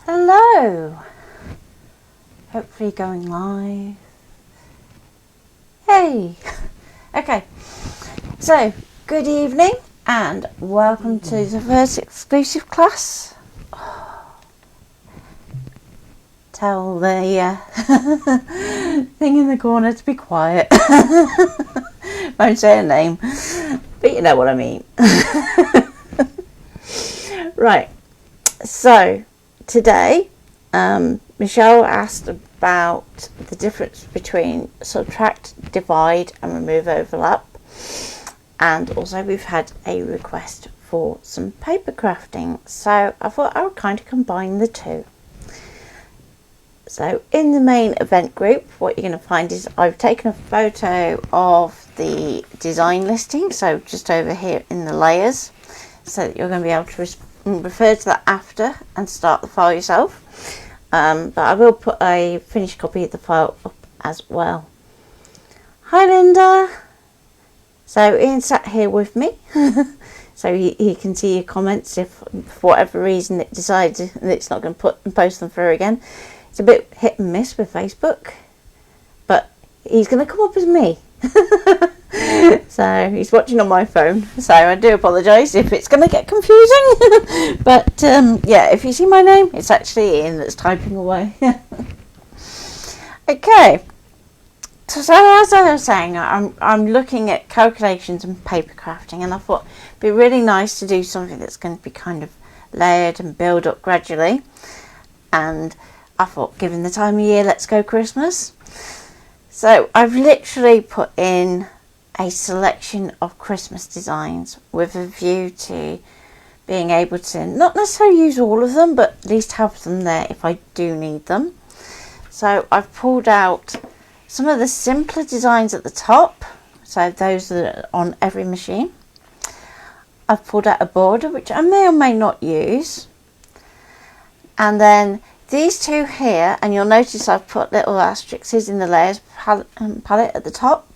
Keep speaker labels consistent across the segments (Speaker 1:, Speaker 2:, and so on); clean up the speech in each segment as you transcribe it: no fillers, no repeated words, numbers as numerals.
Speaker 1: Hello, hopefully going live. Hey, okay, so good evening and welcome to the first exclusive class. Tell the thing in the corner to be quiet. Won't say a name, but you know what I mean. Right, so today Michelle asked about the difference between subtract, divide and remove overlap, and also we've had a request for some paper crafting, so I thought I would kind of combine the two. So in the main event group, what you're going to find is I've taken a photo of the design listing, so just over here in the layers, so that you're going to be able to refer to that after and start the file yourself. But I will put a finished copy of the file up as well. Hi Linda! So Ian sat here with me, so he can see your comments if for whatever reason it decides that it's not going to post them through again. It's a bit hit and miss with Facebook, but he's going to come up as me. So he's watching on my phone, so I do apologise if it's going to get confusing. But yeah, if you see my name, it's actually Ian that's typing away. Okay, so as I was saying, I'm looking at calculations and paper crafting, and I thought it'd be really nice to do something that's going to be kind of layered and build up gradually. And I thought, given the time of year, let's go Christmas. So I've literally put in a selection of Christmas designs with a view to being able to not necessarily use all of them, but at least have them there if I do need them. So I've pulled out some of the simpler designs at the top, so those that are on every machine. I've pulled out a border which I may or may not use, and then these two here, and you'll notice I've put little asterisks in the layers palette at the top,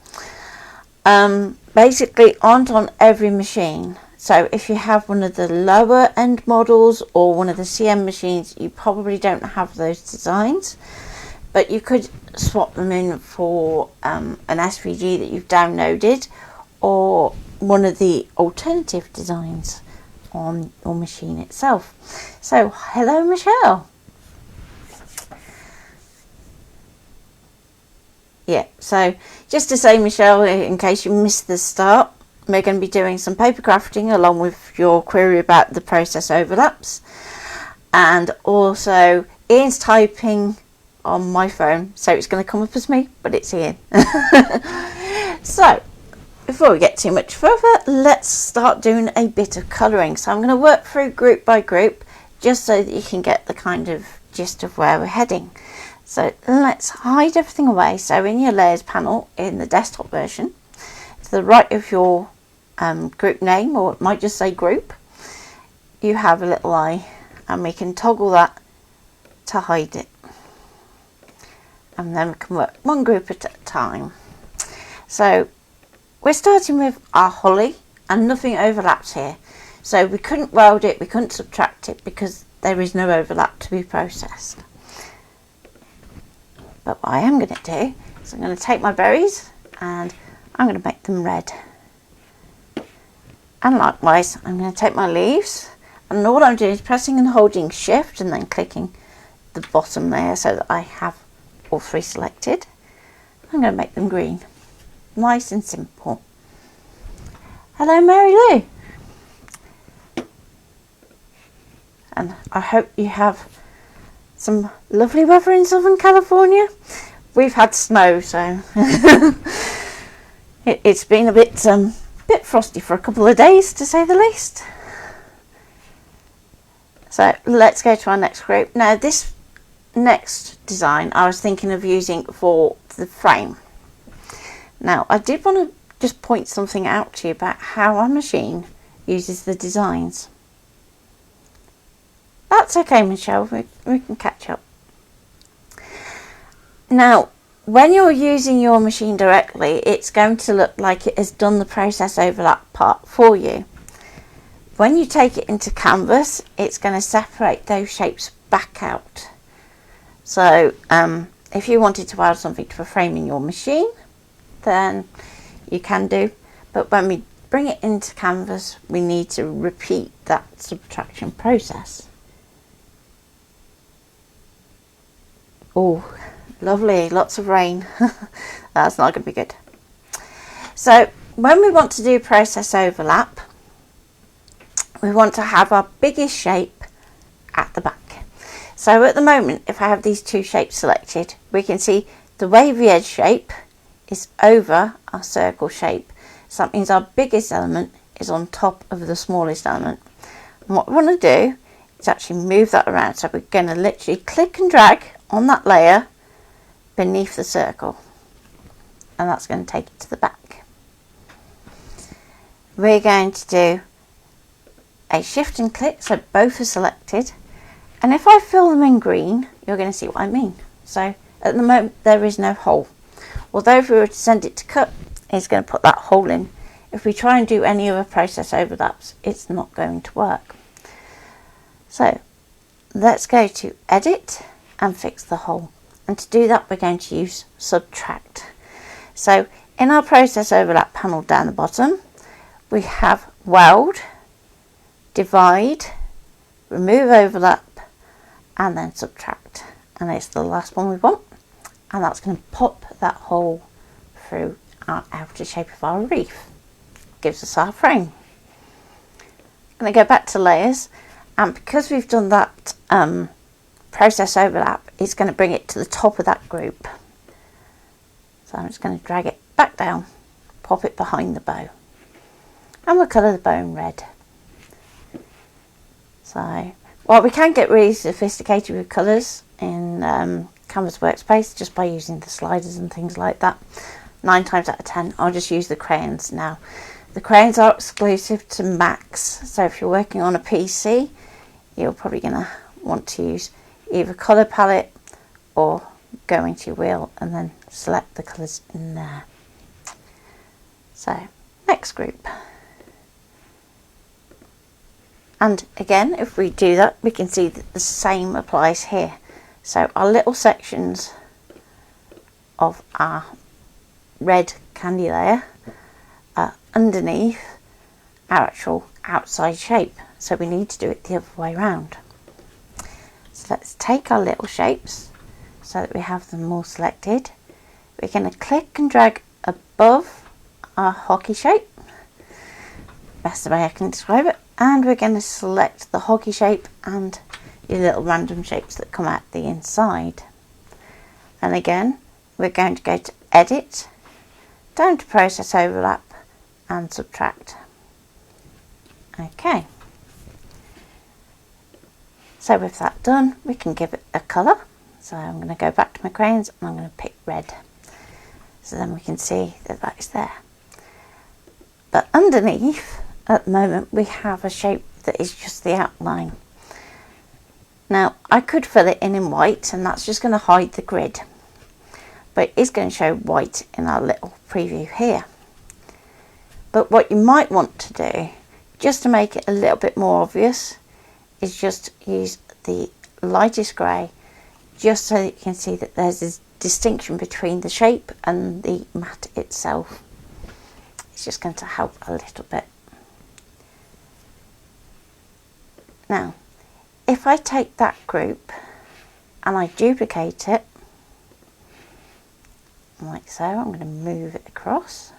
Speaker 1: basically aren't on every machine. So if you have one of the lower end models or one of the CM machines, you probably don't have those designs, but you could swap them in for an SVG that you've downloaded or one of the alternative designs on your machine itself. So hello Michelle. Yeah, so just to say, Michelle, in case you missed the start, we're going to be doing some paper crafting along with your query about the process overlaps. And also, Ian's typing on my phone, so it's going to come up as me, but it's Ian. So, before we get too much further, let's start doing a bit of colouring. So I'm going to work through group by group, just so that you can get the kind of gist of where we're heading. So let's hide everything away. So in your layers panel in the desktop version, to the right of your group name, or it might just say group, you have a little eye, and we can toggle that to hide it. And then we can work one group at a time. So we're starting with our holly, and nothing overlaps here. So we couldn't weld it, we couldn't subtract it because there is no overlap to be processed. But what I am going to do is I'm going to take my berries and I'm going to make them red. And likewise, I'm going to take my leaves, and all I'm doing is pressing and holding shift and then clicking the bottom layer so that I have all three selected. I'm going to make them green. Nice and simple. Hello Mary Lou. And I hope you have some lovely weather in Southern California. We've had snow, so it's been a bit frosty for a couple of days, to say the least. So let's go to our next group. Now this next design I was thinking of using for the frame. Now I did want to just point something out to you about how our machine uses the designs. That's okay, Michelle, we can catch up. Now, when you're using your machine directly, it's going to look like it has done the process overlap part for you. When you take it into Canvas, it's going to separate those shapes back out. So if you wanted to add something to a frame in your machine, then you can do, but when we bring it into Canvas, we need to repeat that subtraction process. Oh, lovely, lots of rain. That's not going to be good. So when we want to do process overlap, we want to have our biggest shape at the back. So at the moment, if I have these two shapes selected, we can see the wavy edge shape is over our circle shape. So that means our biggest element is on top of the smallest element. And what we want to do is actually move that around. So we're going to literally click and drag on that layer beneath the circle. And that's going to take it to the back. We're going to do a shift and click so both are selected. And if I fill them in green, you're going to see what I mean. So at the moment, there is no hole. Although if we were to send it to cut, it's going to put that hole in. If we try and do any other process overlaps, it's not going to work. So let's go to edit and fix the hole. And to do that, we're going to use subtract. So in our process overlap panel down the bottom, we have weld, divide, remove overlap, and then subtract, and it's the last one we want, and that's going to pop that hole through our outer shape of our reef. Gives us our frame. I'm going to go back to layers, and because we've done that process overlap, it's going to bring it to the top of that group. So I'm just going to drag it back down, pop it behind the bow, and we'll colour the bow in red. So well, we can get really sophisticated with colours in Canvas Workspace just by using the sliders and things like that. 9 times out of 10, I'll just use the crayons now. The crayons are exclusive to Macs, so if you're working on a PC, you're probably going to want to use either colour palette or go into your wheel and then select the colours in there. So, next group. And again, if we do that, we can see that the same applies here. So our little sections of our red candy layer are underneath our actual outside shape. So we need to do it the other way around. So let's take our little shapes so that we have them all selected. We're going to click and drag above our hockey shape. Best way I can describe it. And we're going to select the hockey shape and your little random shapes that come out the inside. And again, we're going to go to edit, down to process overlap and subtract. Okay. So with that done, we can give it a colour. So I'm going to go back to my crayons and I'm going to pick red. So then we can see that that is there. But underneath, at the moment, we have a shape that is just the outline. Now, I could fill it in white, and that's just going to hide the grid. But it is going to show white in our little preview here. But what you might want to do, just to make it a little bit more obvious, is just use the lightest grey, just so that you can see that there's this distinction between the shape and the mat itself. It's just going to help a little bit. Now, if I take that group and I duplicate it, like so, I'm going to move it across,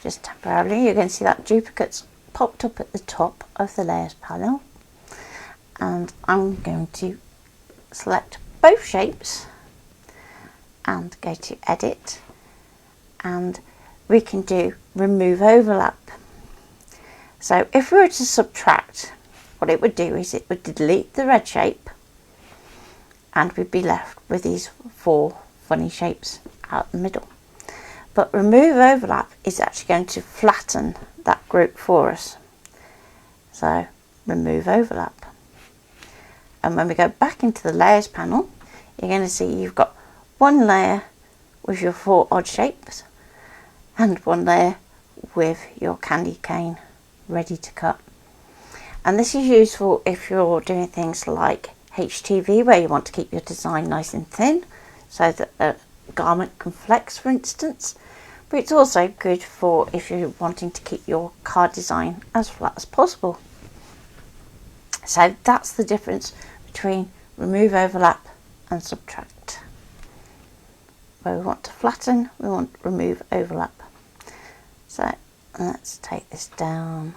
Speaker 1: just temporarily. You're going to see that duplicate's popped up at the top of the layers panel, and I'm going to select both shapes and go to edit, and we can do remove overlap. So if we were to subtract, what it would do is it would delete the red shape and we'd be left with these 4 funny shapes out the middle. But remove overlap is actually going to flatten that group for us. So remove overlap. And when we go back into the layers panel, you're going to see you've got one layer with your 4 odd shapes and one layer with your candy cane ready to cut. And this is useful if you're doing things like HTV, where you want to keep your design nice and thin so that a garment can flex, for instance. But it's also good for if you're wanting to keep your card design as flat as possible. So that's the difference between remove overlap and subtract. Where we want to flatten, we want remove overlap. So let's take this down,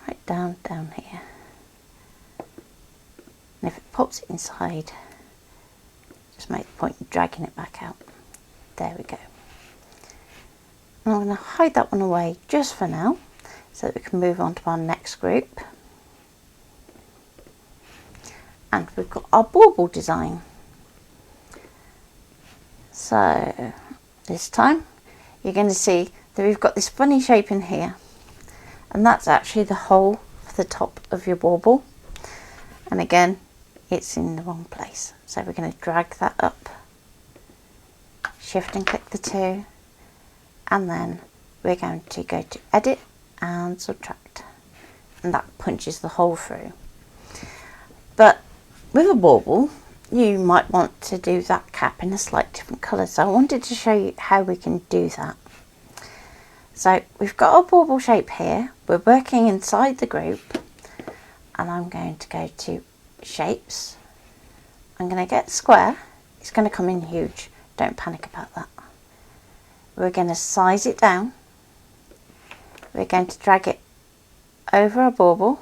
Speaker 1: right down here. And if it pops it inside, just make the point of dragging it back out. There we go. And I'm going to hide that one away just for now, so that we can move on to our next group. And we've got our bauble design. So this time you're going to see that we've got this funny shape in here, and that's actually the hole for the top of your bauble. And again, it's in the wrong place, so we're going to drag that up, shift and click the two, and then we're going to go to edit and subtract, and that punches the hole through. But with a bauble, you might want to do that cap in a slightly different colour, so I wanted to show you how we can do that. So we've got our bauble shape here, we're working inside the group, and I'm going to go to shapes. I'm going to get square. It's going to come in huge, don't panic about that. We're going to size it down, we're going to drag it over our bauble,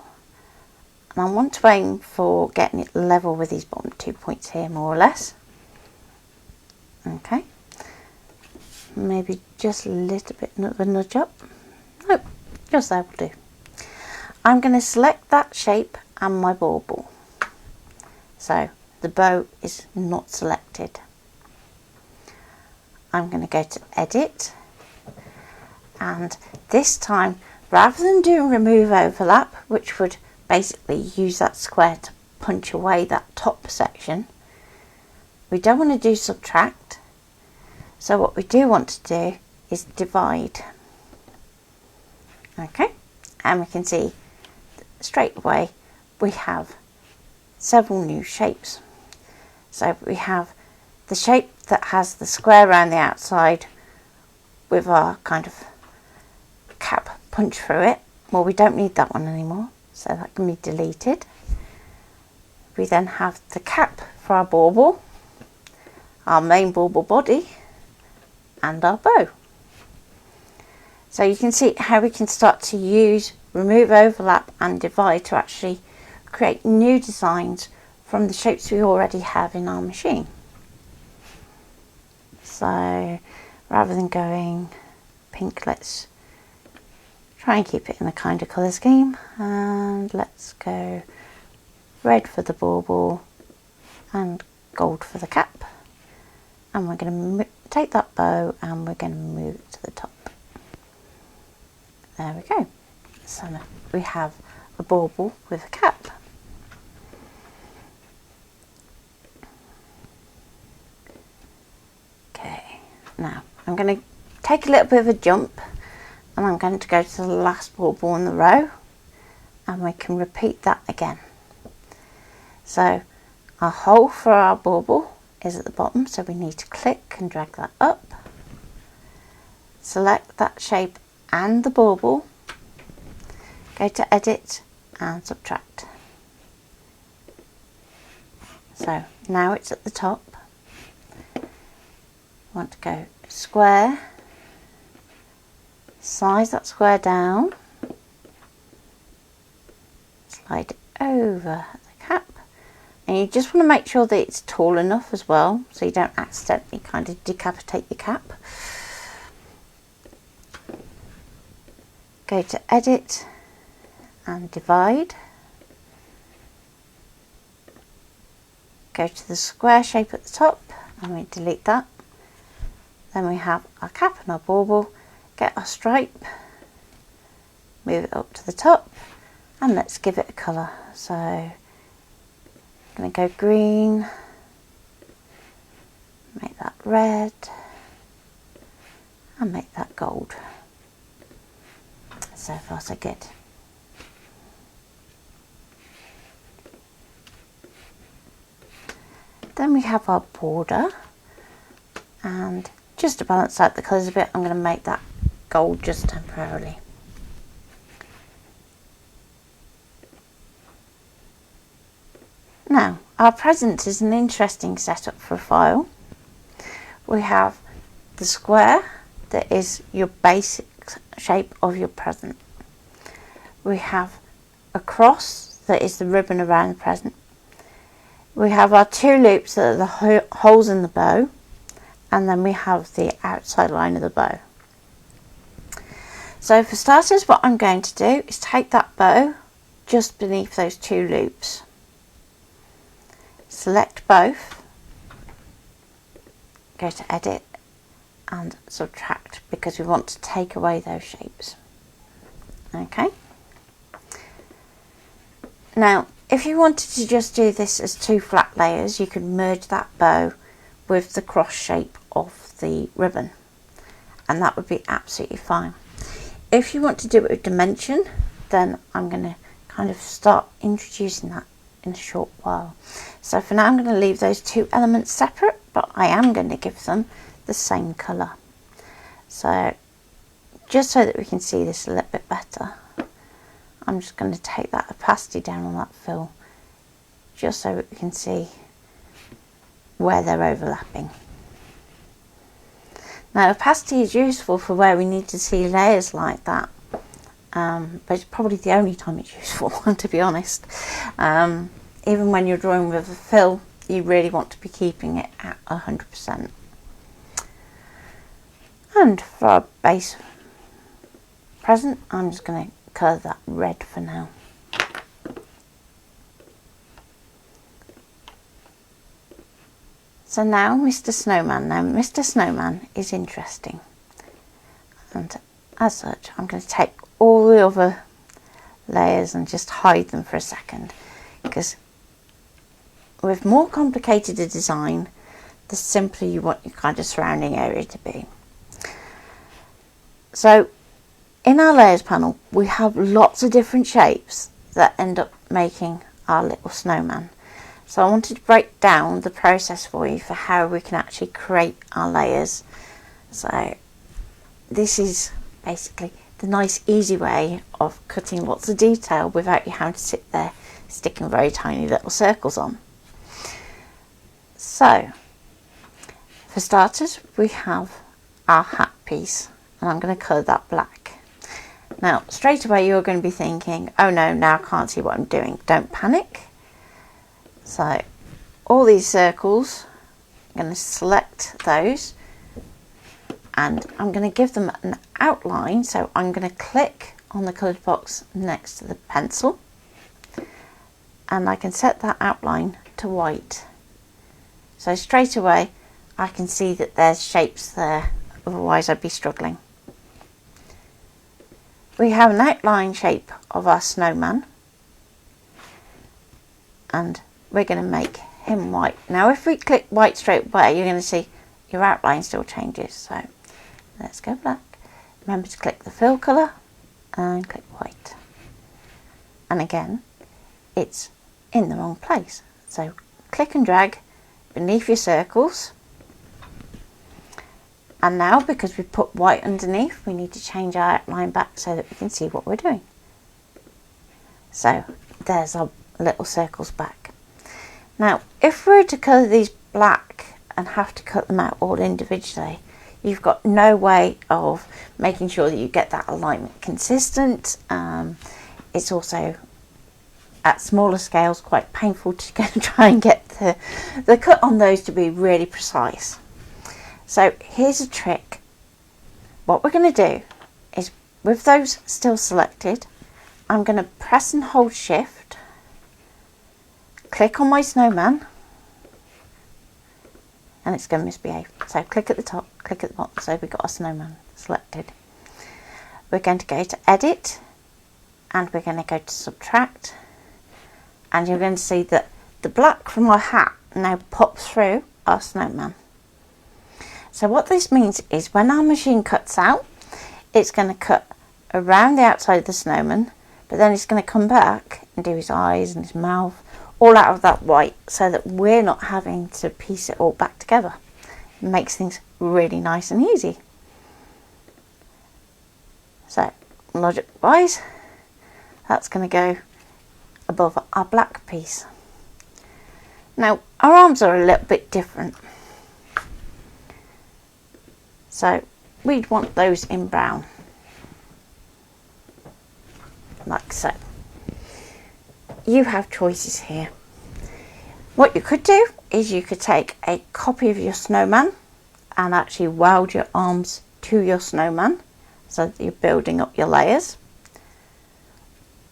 Speaker 1: and I want to aim for getting it level with these bottom 2 points here, more or less. Okay, maybe just a little bit of a nudge up. Nope, just there will do. I'm going to select that shape and my bauble. So the bow is not selected. I'm going to go to edit, and this time, rather than doing remove overlap, which would basically use that square to punch away that top section, we don't want to do subtract. So what we do want to do is divide. Okay, and we can see straight away we have several new shapes. So we have the shape that has the square around the outside with our kind of cap punch through it. Well, we don't need that one anymore, so that can be deleted. We then have the cap for our bauble, our main bauble body, and our bow. So you can see how we can start to use remove overlap and divide to actually create new designs from the shapes we already have in our machine. So rather than going pink, let's try and keep it in a kind of colour scheme, and let's go red for the bauble and gold for the cap, and we're going to take that bow and we're going to move it to the top. There we go. So now we have a bauble with a cap. Okay, now I'm going to take a little bit of a jump, and I'm going to go to the last bauble in the row, and we can repeat that again. So our hole for our bauble is at the bottom, so we need to click and drag that up, select that shape and the bauble, go to edit and subtract. So now it's at the top. We want to go square, size that square down, slide it over the cap, and you just want to make sure that it's tall enough as well, so you don't accidentally kind of decapitate your cap. Go to edit and divide, go to the square shape at the top and we delete that. Then we have our cap and our bauble, get our stripe, move it up to the top, and let's give it a colour. So I'm going to go green, make that red, and make that gold. So far so good. Then we have our border, and just to balance out the colours a bit, I'm going to make that gold just temporarily. Now, our present is an interesting setup for a file. We have the square that is your basic shape of your present. We have a cross that is the ribbon around the present. We have our two loops that are the holes in the bow, and then we have the outside line of the bow. So for starters, what I'm going to do is take that bow just beneath those two loops. Select both, go to edit and subtract because we want to take away those shapes. Okay. Now, if you wanted to just do this as two flat layers, you could merge that bow with the cross shape of the ribbon, and that would be absolutely fine. If you want to do it with dimension, then I'm going to kind of start introducing that in a short while. So for now I'm going to leave those two elements separate, but I am going to give them the same colour. So just so that we can see this a little bit better, I'm just going to take that opacity down on that fill, just so that we can see where they're overlapping. Now opacity is useful for where we need to see layers like that, but it's probably the only time it's useful, to be honest. Even when you're drawing with a fill, you really want to be keeping it at 100%. And for our base present, I'm just going to colour that red for now. So now Mr. Snowman. Now Mr. Snowman is interesting, and as such I'm going to take all the other layers and just hide them for a second, because with more complicated a design, the simpler you want your kind of surrounding area to be. So in our layers panel we have lots of different shapes that end up making our little snowman. So I wanted to break down the process for you for how we can actually create our layers. So this is basically the nice easy way of cutting lots of detail without you having to sit there sticking very tiny little circles on. So for starters we have our hat piece, and I'm going to colour that black. Now straight away you're going to be thinking, oh no, now I can't see what I'm doing. Don't panic. So all these circles, I'm going to select those and I'm going to give them an outline. So I'm going to click on the coloured box next to the pencil, and I can set that outline to white. So straight away I can see that there's shapes there, otherwise I'd be struggling. We have an outline shape of our snowman, and we're going to make him white. Now if we click white straight away, you're going to see your outline still changes. So let's go black. Remember to click the fill colour and click white. And again, it's in the wrong place. So click and drag beneath your circles. And now, because we put white underneath, we need to change our outline back so that we can see what we're doing. So there's our little circles back. Now if we were to colour these black and have to cut them out all individually, you've got no way of making sure that you get that alignment consistent. It's also at smaller scales quite painful to try and get the cut on those to be really precise. So here's a trick. What we're going to do is, with those still selected, I'm going to press and hold shift, click on my snowman, and it's going to misbehave. So click at the top, click at the bottom, so we've got our snowman selected. We're going to go to edit, and we're going to go to subtract, and you're going to see that the black from our hat now pops through our snowman. So what this means is when our machine cuts out, it's going to cut around the outside of the snowman, but then it's going to come back and do his eyes and his mouth all out of that white so that we're not having to piece it all back together. It makes things really nice and easy. So logic wise, that's going to go above our black piece. Now our arms are a little bit different, so we'd want those in brown, like so. You have choices here. What you could do is you could take a copy of your snowman and actually weld your arms to your snowman so that you're building up your layers,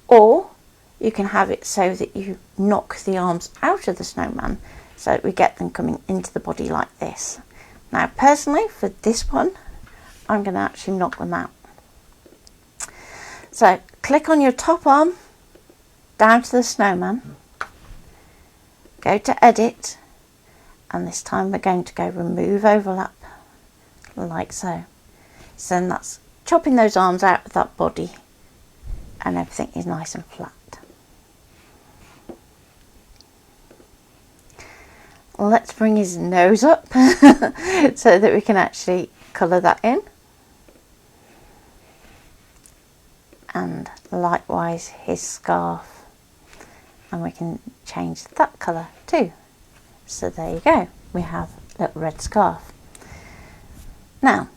Speaker 1: or you can have it so that you knock the arms out of the snowman so that we get them coming into the body like this. Now personally for this one I'm going to actually knock them out. So click on your top arm, down to the snowman, go to edit, and this time we're going to go remove overlap, like so. So then that's chopping those arms out of that body and everything is nice and flat. Let's bring his nose up so that we can actually colour that in. And likewise his scarf, and we can change that colour too. So there you go, we have a little red scarf. Now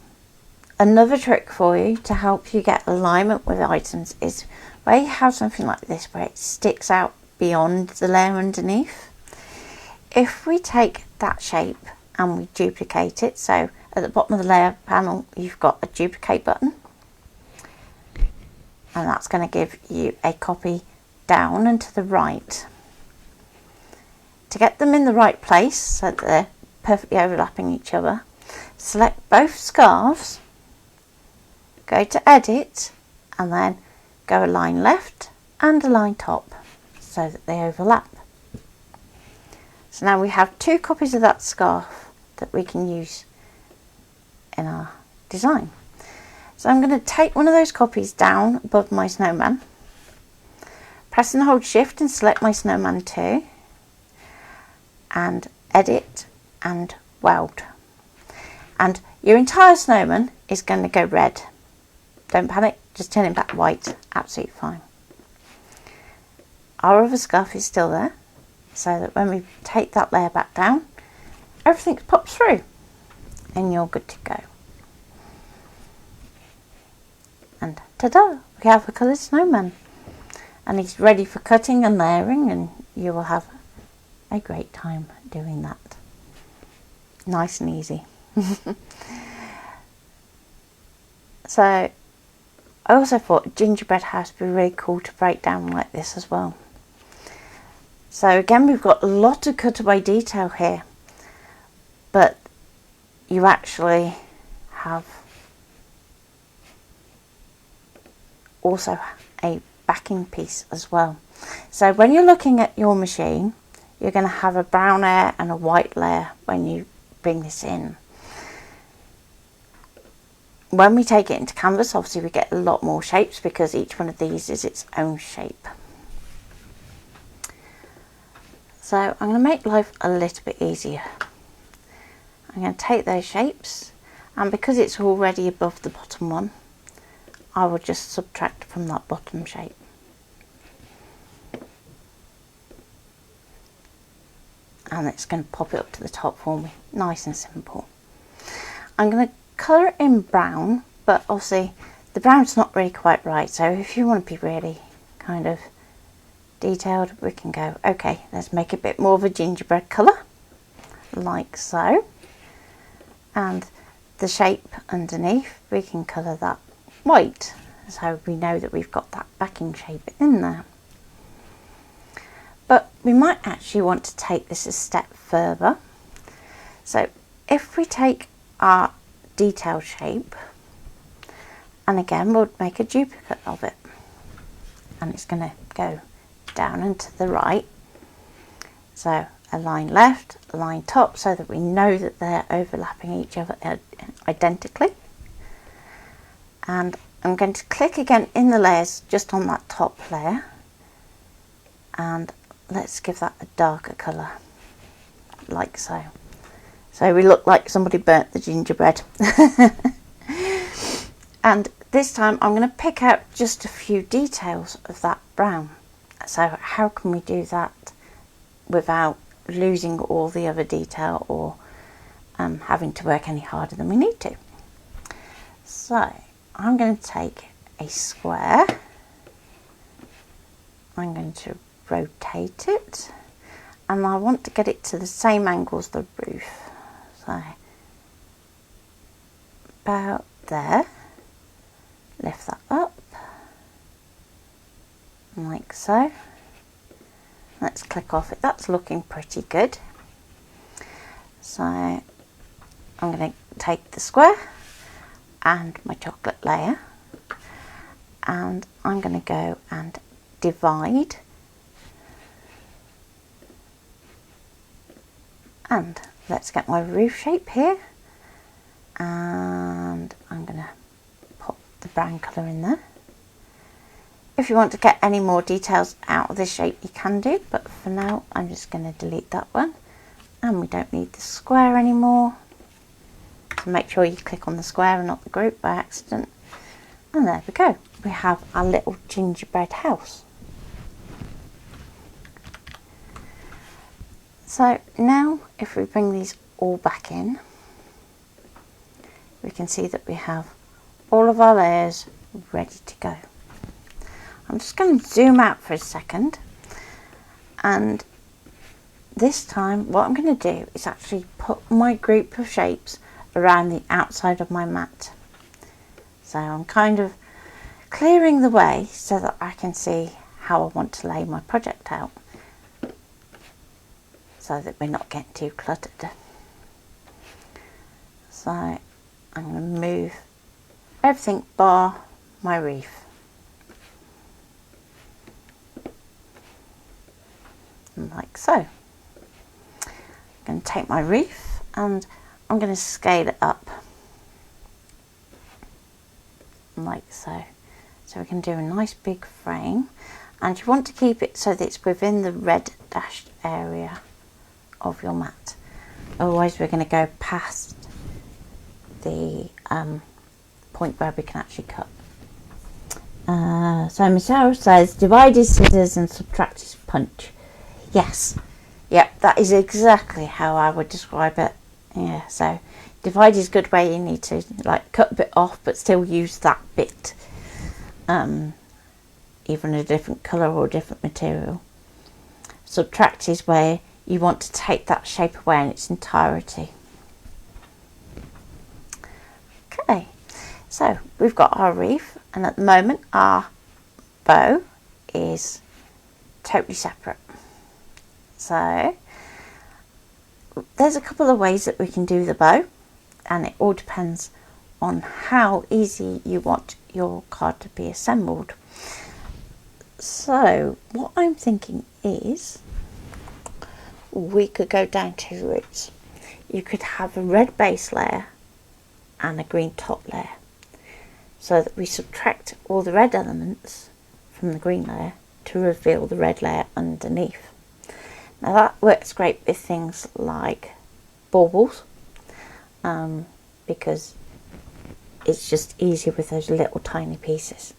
Speaker 1: another trick for you to help you get alignment with items is where you have something like this where it sticks out beyond the layer underneath. If we take that shape and we duplicate it, so at the bottom of the layer panel you've got a duplicate button, and that's going to give you a copy down and to the right. To get them in the right place so that they're perfectly overlapping each other, select both scarves, go to edit, and then go align left and align top so that they overlap. So now we have two copies of that scarf that we can use in our design. So I'm going to take one of those copies down above my snowman, press and hold shift and select my snowman too, and edit and weld. And your entire snowman is going to go red. Don't panic, just turn it back white, absolutely fine. Our other scarf is still there, so that when we take that layer back down, everything pops through and you're good to go. And ta-da, we have a coloured snowman, and he's ready for cutting and layering, and you will have a great time doing that. Nice and easy. So I also thought a gingerbread house would be really cool to break down like this as well. So again, we've got a lot of cutaway detail here, but you actually have also a backing piece as well. So when you're looking at your machine, you're going to have a brown layer and a white layer when you bring this in. When we take it into canvas, obviously we get a lot more shapes because each one of these is its own shape. So I'm going to make life a little bit easier. I'm going to take those shapes, and because it's already above the bottom one, I will just subtract from that bottom shape. And it's going to pop it up to the top for me, nice and simple. I'm going to colour it in brown, but obviously the brown's not really quite right, so if you want to be really kind of detailed, we can go, okay, let's make a bit more of a gingerbread colour, like so. And the shape underneath, we can colour that white, so we know that we've got that backing shape in there. But we might actually want to take this a step further. So if we take our detail shape, and again we'll make a duplicate of it, and it's going to go down and to the right. So align left, align top, so that we know that they're overlapping each other identically. And I'm going to click again in the layers just on that top layer and let's give that a darker colour, like so. So we look like somebody burnt the gingerbread. And this time I'm going to pick out just a few details of that brown. So how can we do that without losing all the other detail or having to work any harder than we need to? So I'm going to take a square, I'm going to rotate it, and I want to get it to the same angle as the roof. So about there, lift that up like so. Let's click off it. That's looking pretty good. So I'm going to take the square and my chocolate layer, and I'm going to go and divide, and let's get my roof shape here, and I'm going to put the brown colour in there. If you want to get any more details out of this shape you can do, but for now I'm just going to delete that one, and we don't need the square anymore. So make sure you click on the square and not the group by accident. And there we go, we have our little gingerbread house. So now if we bring these all back in, we can see that we have all of our layers ready to go. I'm just going to zoom out for a second, and this time what I'm going to do is actually put my group of shapes around the outside of my mat. So I'm kind of clearing the way so that I can see how I want to lay my project out, so that we're not getting too cluttered. So I'm going to move everything bar my reef. Like so. I'm going to take my reef and I'm going to scale it up like so. So we can do a nice big frame, and you want to keep it so that it's within the red dashed area of your mat. Otherwise we're going to go past the point where we can actually cut. So Michelle says, divide is scissors and subtract is punch. Yes, yep, that is exactly how I would describe it. Yeah, so divide is good where you need to like cut a bit off but still use that bit, even a different colour or a different material. Subtract is where you want to take that shape away in its entirety. Okay, so we've got our reef, and at the moment our bow is totally separate. So there's a couple of ways that we can do the bow, and it all depends on how easy you want your card to be assembled. So what I'm thinking is we could go down two routes. You could have a red base layer and a green top layer, so that we subtract all the red elements from the green layer to reveal the red layer underneath. Now that works great with things like baubles, because it's just easier with those little tiny pieces.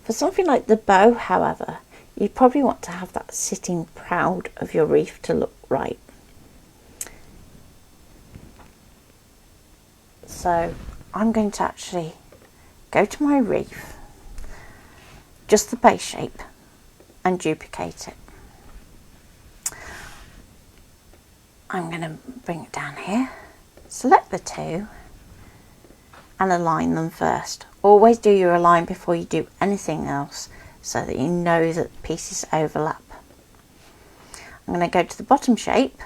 Speaker 1: For something like the bow, however, you probably want to have that sitting proud of your reef to look right. So I'm going to actually go to my reef, just the base shape, and duplicate it. I'm going to bring it down here, select the two and align them first. Always do your align before you do anything else, so that you know that the pieces overlap. I'm going to go to the bottom shape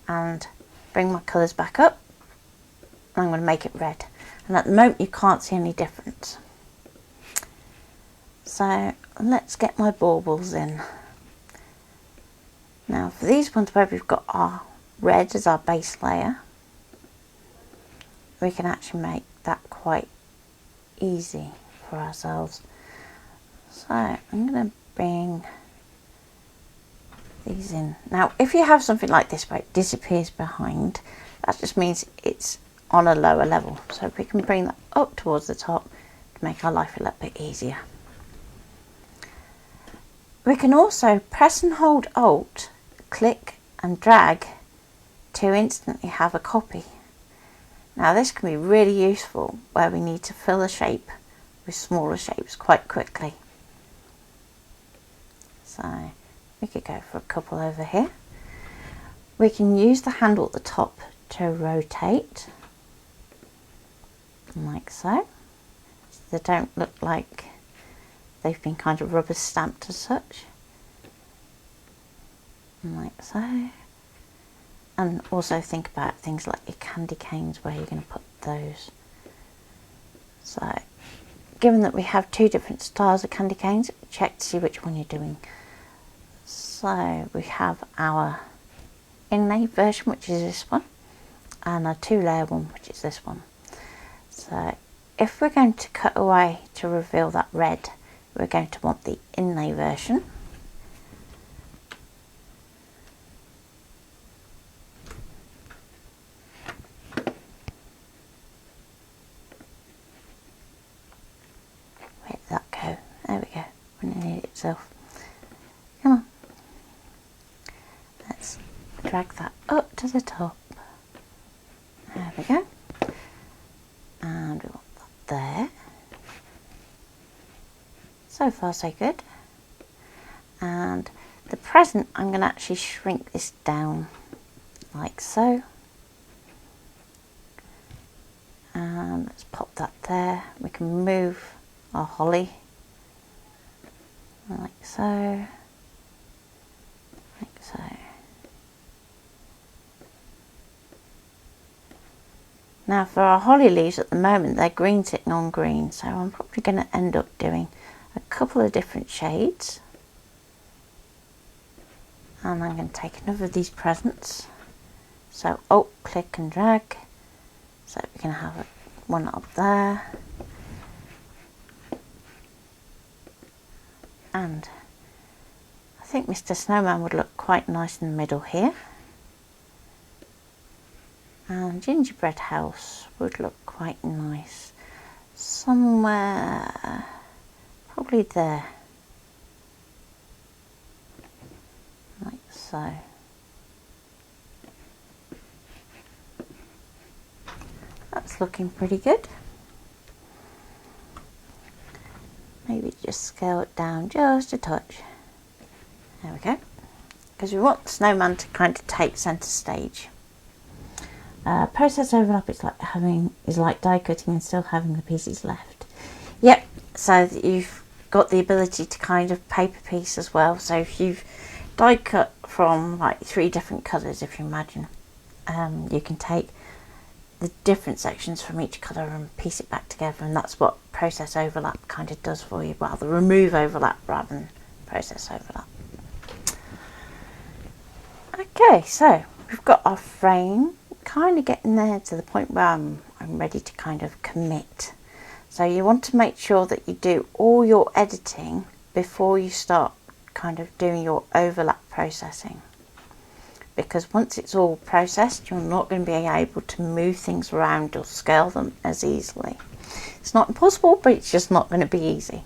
Speaker 1: and bring my colours back up, and I'm going to make it red, and at the moment you can't see any difference. So let's get my baubles in. Now for these ones where we've got our red as our base layer, we can actually make that quite easy for ourselves. So I'm going to bring these in. Now if you have something like this where it disappears behind, that just means it's on a lower level. So if we can bring that up towards the top to make our life a little bit easier. We can also press and hold Alt, click and drag to instantly have a copy. Now this can be really useful where we need to fill a shape with smaller shapes quite quickly. So we could go for a couple over here. We can use the handle at the top to rotate, like so. So they don't look like they've been kind of rubber stamped as such. Like so. And also think about things like your candy canes, where you're going to put those. So, given that we have two different styles of candy canes, check to see which one you're doing. So, we have our inlay version, which is this one, and a 2-layer one, which is this one. So, if we're going to cut away to reveal that red, we're going to want the inlay version. Where did that go? There we go. When it needed itself. Come on. Let's drag that up to the top. There we go. And we want that there. So far so good. And the present, I'm going to actually shrink this down like so. And let's pop that there. We can move our holly like so, like so. Now for our holly leaves at the moment, they're green sitting on green, so I'm probably going to end up doing a couple of different shades. And I'm going to take another of these presents. So Alt, click and drag. So we can have one up there. And I think Mr. Snowman would look quite nice in the middle here. And gingerbread house would look quite nice somewhere, probably there, like so. That's looking pretty good. Maybe just scale it down just a touch. There we go. Because we want the snowman to kind of take centre stage. Process overlap is like die cutting and still having the pieces left. Yep, so that you've got the ability to kind of paper piece as well. So if you've die cut from like 3 different colours, if you imagine, you can take the different sections from each colour and piece it back together, and that's what process overlap kind of does for you. Well, the remove overlap rather than process overlap. Okay, so we've got our frame kind of getting there to the point where I'm ready to kind of commit. So you want to make sure that you do all your editing before you start kind of doing your overlap processing, because once it's all processed, you're not going to be able to move things around or scale them as easily. It's not impossible, but it's just not going to be easy.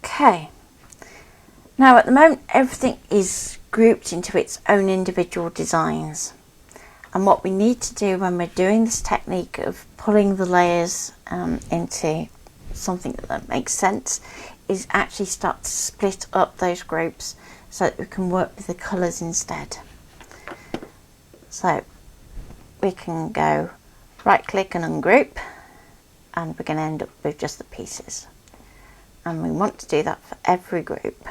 Speaker 1: Okay, now at the moment everything is grouped into its own individual designs, and what we need to do when we're doing this technique of pulling the layers into something that makes sense is actually start to split up those groups so that we can work with the colours instead. So we can go right click and ungroup, and we're going to end up with just the pieces, and we want to do that for every group.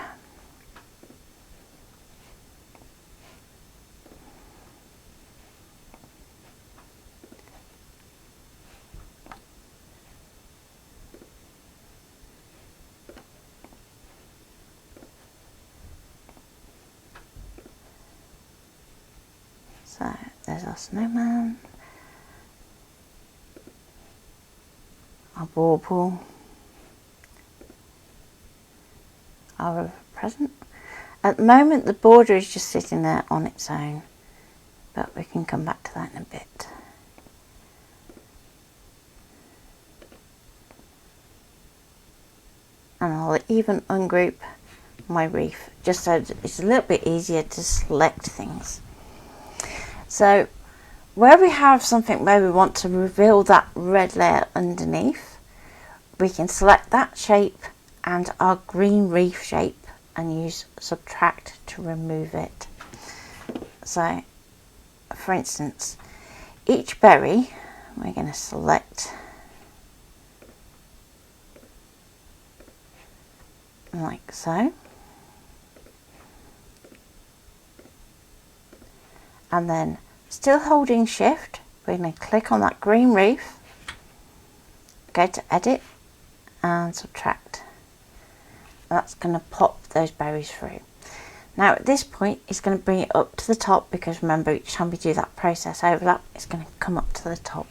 Speaker 1: So there's our snowman, our bauble, our present, At the moment the border is just sitting there on its own, but we can come back to that in a bit. And I'll even ungroup my reef just so it's a little bit easier to select things. So where we have something where we want to reveal that red layer underneath, we can select that shape and our green reef shape and use subtract to remove it. So for instance, each berry we're going to select like so, and then still holding shift, we're going to click on that green reef, go to edit and subtract. That's going to pop those berries through. Now at this point it's going to bring it up to the top, because remember each time we do that process overlap it's going to come up to the top.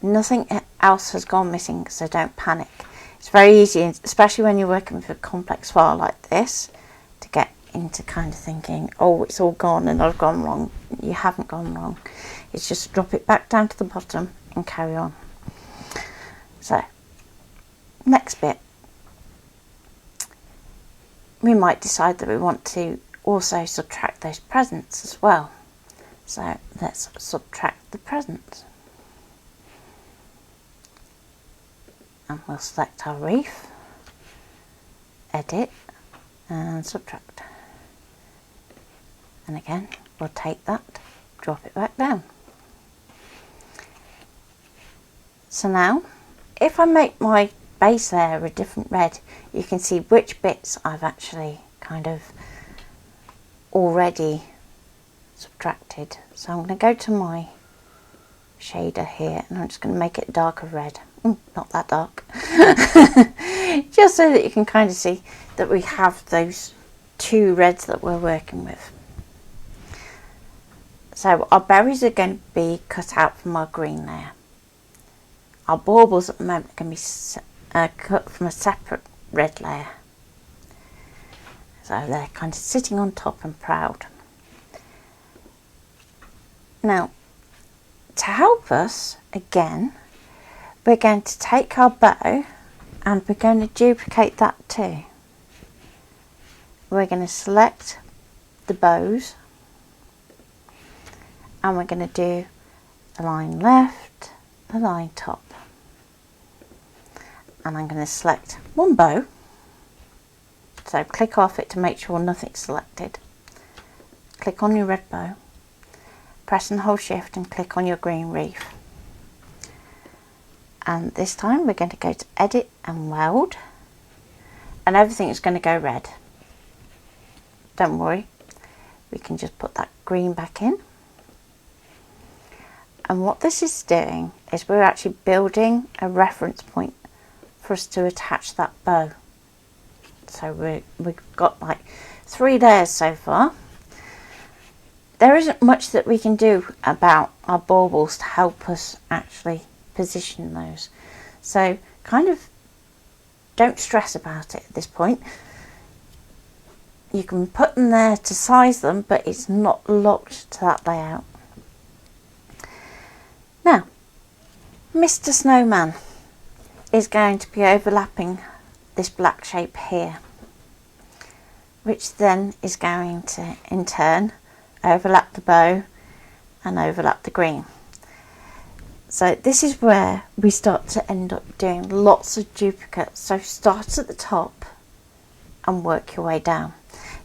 Speaker 1: Nothing else has gone missing, so don't panic. It's very easy, especially when you're working with a complex file like this, to get into kind of thinking, oh, it's all gone and I've gone wrong. You haven't gone wrong. It's just drop it back down to the bottom and carry on. So next bit, we might decide that we want to also subtract those presents as well. So let's subtract the presents. And we'll select our reef, edit and subtract. And again, we'll take that, drop it back down. So now, if I make my base layer a different red, you can see which bits I've actually kind of already subtracted. So I'm going to go to my shader here and I'm just going to make it darker red. Not that dark. Just so that you can kind of see that we have those two reds that we're working with. So our berries are going to be cut out from our green layer. Our baubles at the moment can be cut from a separate red layer. So they're kind of sitting on top and proud. Now, to help us, again, we're going to take our bow and we're going to duplicate that too. We're going to select the bows and we're going to do a line left, a line top. And I'm going to select one bow. So click off it to make sure nothing's selected. Click on your red bow. Press and hold shift and click on your green reef. And this time we're going to go to edit and weld. And everything is going to go red. Don't worry. We can just put that green back in. And what this is doing is we're actually building a reference point for us to attach that bow. So we've got like 3 layers so far. There isn't much that we can do about our baubles to help us actually position those. So kind of don't stress about it at this point. You can put them there to size them, but it's not locked to that layout. Now, Mr. Snowman is going to be overlapping this black shape here, which then is going to in turn overlap the bow and overlap the green. So this is where we start to end up doing lots of duplicates. So start at the top and work your way down.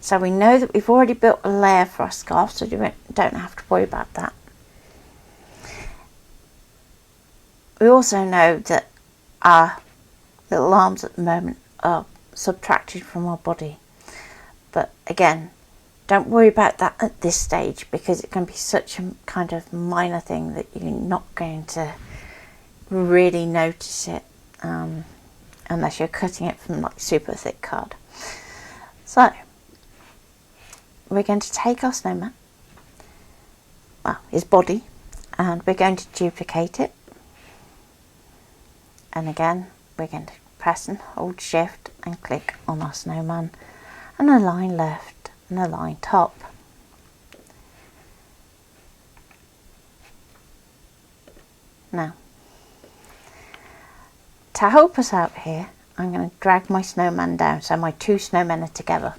Speaker 1: So we know that we've already built a layer for our scarf, so you don't have to worry about that. We also know that our little arms at the moment are subtracted from our body. But again, don't worry about that at this stage, because it can be such a kind of minor thing that you're not going to really notice it unless you're cutting it from like super thick card. So we're going to take our snowman, well, his body, and we're going to duplicate it. And again, we're going to press and hold shift and click on our snowman, and a line left and a line top. Now, to help us out here, I'm going to drag my snowman down so my two snowmen are together,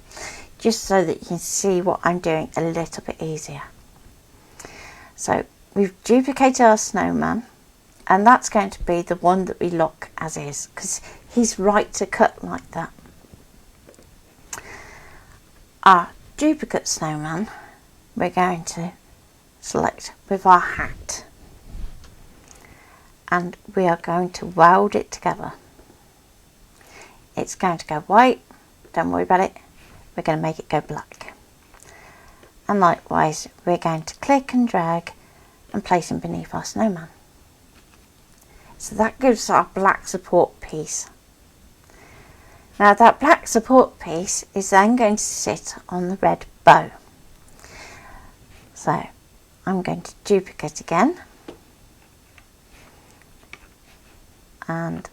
Speaker 1: just so that you can see what I'm doing a little bit easier. So we've duplicated our snowman, and that's going to be the one that we lock as is, because he's right to cut like that. Our duplicate snowman, we're going to select with our hat, and we are going to weld it together. It's going to go white, don't worry about it, we're going to make it go black. And likewise, we're going to click and drag and place him beneath our snowman. So that gives our black support piece. Now that black support piece is then going to sit on the red bow. So I'm going to duplicate again, and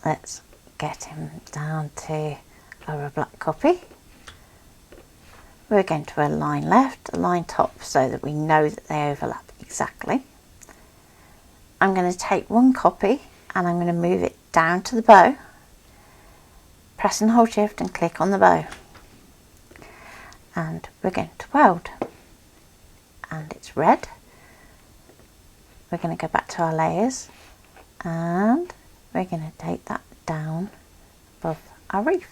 Speaker 1: let's get him down to our black copy. We're going to align left, align top, so that we know that they overlap exactly. I'm going to take one copy and I'm going to move it down to the bow, press and hold shift and click on the bow, and we're going to weld, and it's red. We're going to go back to our layers and we're going to take that down above our reef.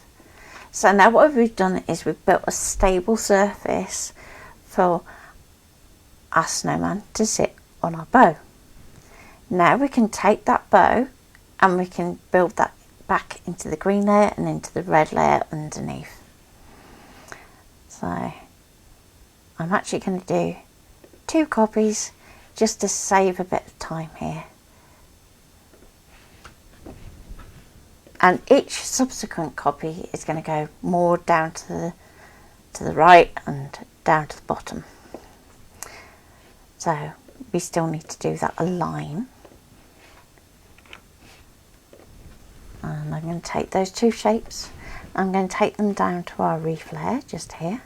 Speaker 1: So now what we've done is we've built a stable surface for our snowman to sit on our bow. Now we can take that bow and we can build that back into the green layer and into the red layer underneath. So I'm actually going to do 2 copies just to save a bit of time here. And each subsequent copy is going to go more down to the right and down to the bottom. So we still need to do that align. And I'm going to take those 2 shapes, I'm going to take them down to our reef layer just here,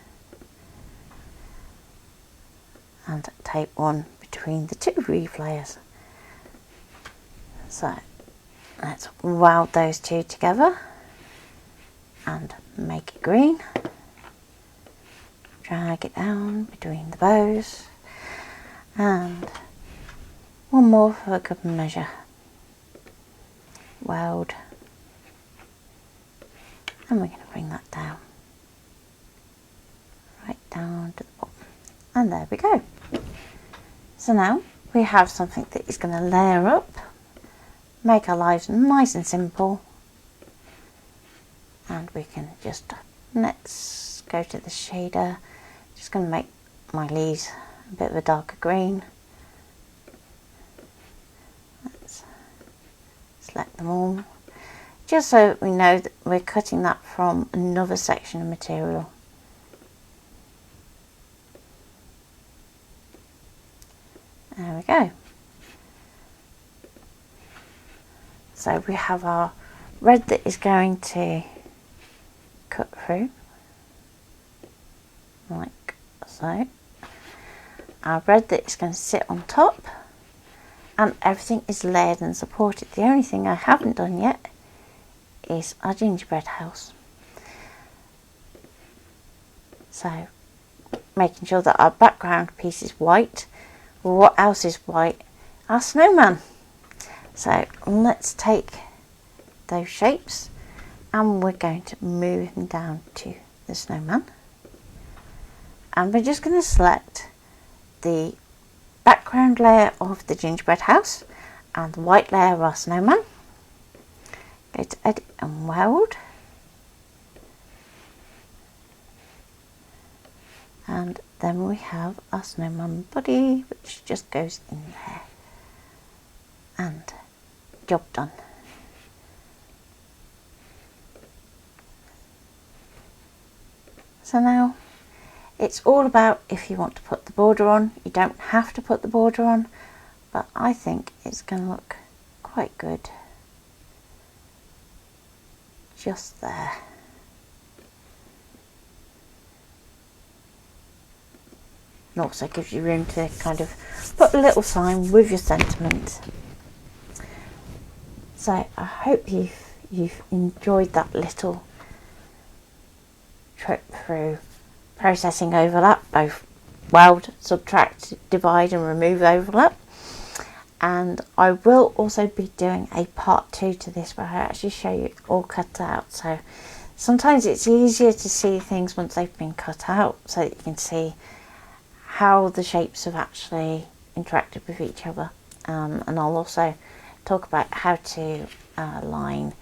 Speaker 1: and take one between the 2 reef layers. So let's weld those 2 together and make it green. Drag it down between the bows, and one more for good measure. Weld, and we're going to bring that down, right down to the bottom, and there we go. So now we have something that is going to layer up, make our lives nice and simple, and we can just, let's go to the shader, just going to make my leaves a bit of a darker green. Let's select them all, just so we know that we're cutting that from another section of material. There we go. So we have our red that is going to cut through, like so. Our red that is going to sit on top, and everything is layered and supported. The only thing I haven't done yet is our gingerbread house. So making sure that our background piece is white. What else is white? Our snowman. So let's take those shapes and we're going to move them down to the snowman, and we're just going to select the background layer of the gingerbread house and the white layer of our snowman. Go to edit and weld, and then we have our snowman body, which just goes in there, and job done. So now it's all about if you want to put the border on. You don't have to put the border on, but I think it's going to look quite good just there. and also gives you room to kind of put a little sign with your sentiment. So I hope you've enjoyed that little trip through processing overlap, both weld, subtract, divide and remove overlap. And I will also be doing a part 2 to this where I actually show you all cut out. So sometimes it's easier to see things once they've been cut out, so that you can see how the shapes have actually interacted with each other. And I'll also talk about how to line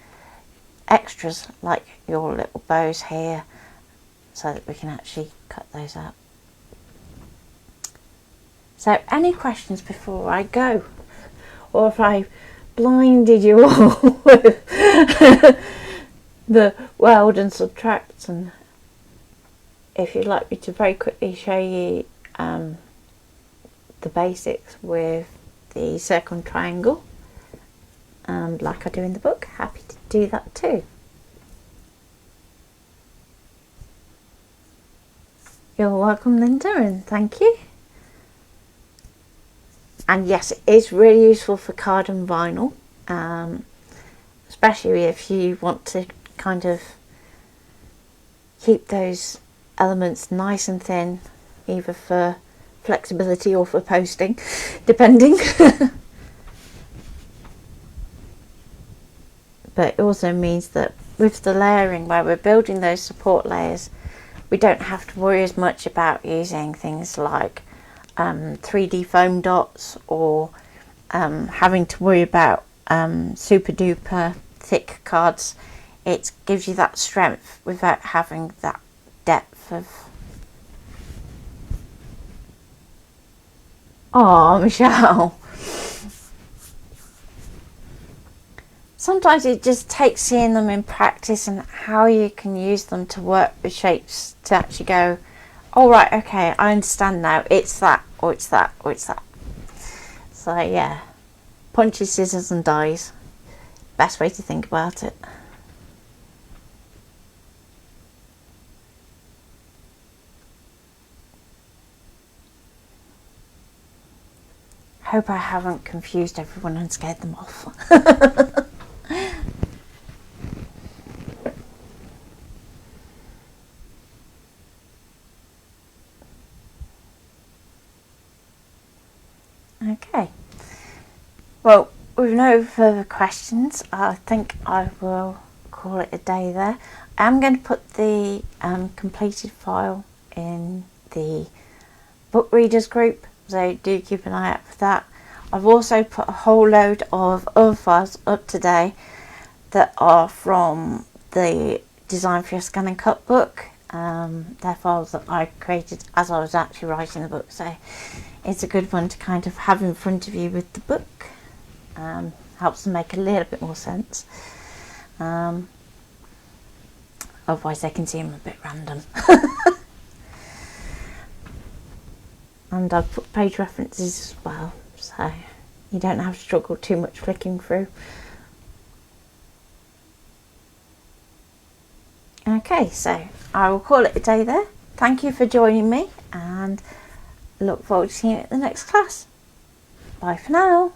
Speaker 1: extras like your little bows here, so that we can actually cut those out. So any questions before I go? Or if I blinded you all with the weld and subtract, and if you'd like me to very quickly show you the basics with the circle and triangle, like I do in the book, happy to do that too. You're welcome, Linda, and thank you. And yes, it is really useful for card and vinyl, especially if you want to kind of keep those elements nice and thin, either for flexibility or for posting, depending. But it also means that with the layering, where we're building those support layers, we don't have to worry as much about using things like 3D foam dots, or having to worry about super duper thick cards. It gives you that strength without having that depth of... Oh, Michelle. Sometimes it just takes seeing them in practice and how you can use them to work with shapes to actually go, oh right, okay, I understand now, it's that, or it's that, or it's that. So yeah, punches, scissors and dies. Best way to think about it. Hope I haven't confused everyone and scared them off. Okay, well, with no further questions, I think I will call it a day there. I'm going to put the completed file in the book readers group, so do keep an eye out for that. I've also put a whole load of other files up today that are from the Design for Your Scan and Cut book. They're files that I created as I was actually writing the book, so it's a good one to kind of have in front of you with the book. Helps them make a little bit more sense. Otherwise they can seem a bit random. And I've put page references as well, so you don't have to struggle too much flicking through. Okay, so I will call it a day there. Thank you for joining me, and look forward to seeing you at the next class. Bye for now.